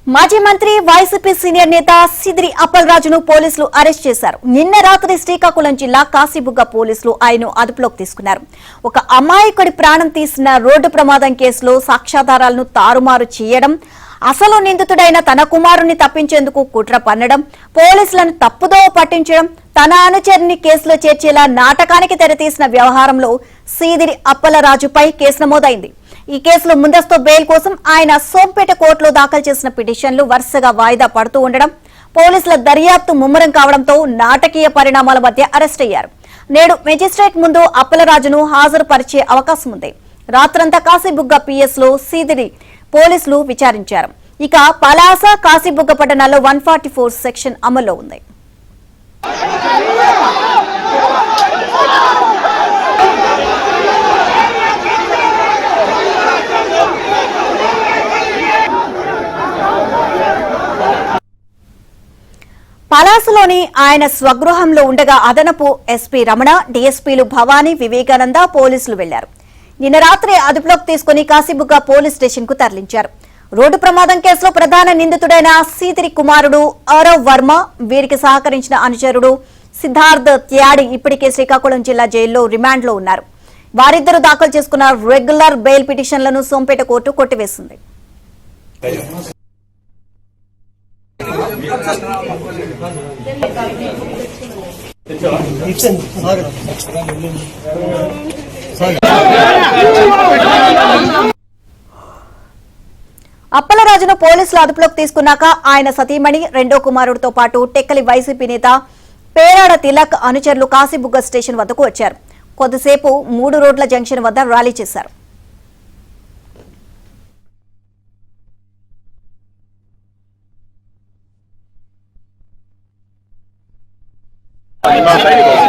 మాజీ మంత్రి YCP senior నేత సిదిరి అప్పలరాజును పోలీసులు అరెస్ట్ చేశారు. నిన్న రాత్రి శ్రీకాకుళం జిల్లా కాశీబుగ్గ పోలీసులు ఆయన్ను అదుపులోకి తీసుకున్నారు. ఒక అమాయకుడి ప్రాణం తీసిన రోడ్డు ప్రమాదం కేసులో సాక్ష్యాధారాలను తారుమారు చేయడం, అసలు నిందితుడైన తన కుమారుణ్ణి తప్పించేందుకు కుట్ర పన్నడం, పోలీసులను తప్పుదోవ పట్టించడం, తన అనుచరుని కేసులో చేర్చేలా నాటకానికి తెరతీసిన వ్యవహారంలో సిదిరి అప్పలరాజుపై కేసు నమోదైంది. ఈ కేసులో ముందస్తు బెయిల్ కోసం ఆయన సోంపేట కోర్టులో దాఖలు చేసిన పిటిషన్లు వరుసగా వాయిదా పడుతూ ఉండడం, పోలీసుల దర్యాప్తు ముమ్మరం కావడంతో నాటకీయ పరిణామాల మధ్య అరెస్ట్ అయ్యారు. నేడు మెజిస్ట్రేట్ ముందు అప్పలరాజును హాజరుపరిచే అవకాశం ఉంది. రాత్రంతా కాశీబుగ్గ పిఎస్ లో సిదిరి పోలీసులు విచారించారు. ఇక పలాస, కాశీబుగ్గ పట్టణాల్లో 144 సెక్షన్ అమల్లో ఉంది. పలాసలోని ఆయన స్వగృహంలో ఉండగా అదనపు ఎస్పీ రమణ, డీఎస్పీలు భవానీ, వివేకానంద పోలీసులు వెళ్లారు. నిన్న రాత్రి అదుపులోకి తీసుకుని కాశీబుగ్గ పోలీస్ స్టేషన్ కు తరలించారు. రోడ్డు ప్రమాదం కేసులో ప్రధాన నిందితుడైన సిదిరి కుమారుడు ఆరవ్ వర్మ, వీరికి సహకరించిన అనుచరుడు సిద్ధార్థ్ త్యాడి ఇప్పటికే శ్రీకాకుళం జిల్లా జైల్లో రిమాండ్ లో ఉన్నారు. వారిద్దరూ దాఖలు చేసుకున్న రెగ్యులర్ బెయిల్ పిటిషన్లను సోంపేట కోర్టు కొట్టివేసింది. అప్పలరాజును పోలీసులు అదుపులోకి తీసుకున్నాక ఆయన సతీమణి, రెండో కుమారుడితో పాటు టెక్కలి వైసీపీ నేత పేరాడ తిలక్ అనుచరులు కాశీబుగ్గ స్టేషన్ వద్దకు వచ్చారు. కొద్దిసేపు 3 రోడ్ల జంక్షన్ వద్ద ర్యాలీ చేశారు. Bye.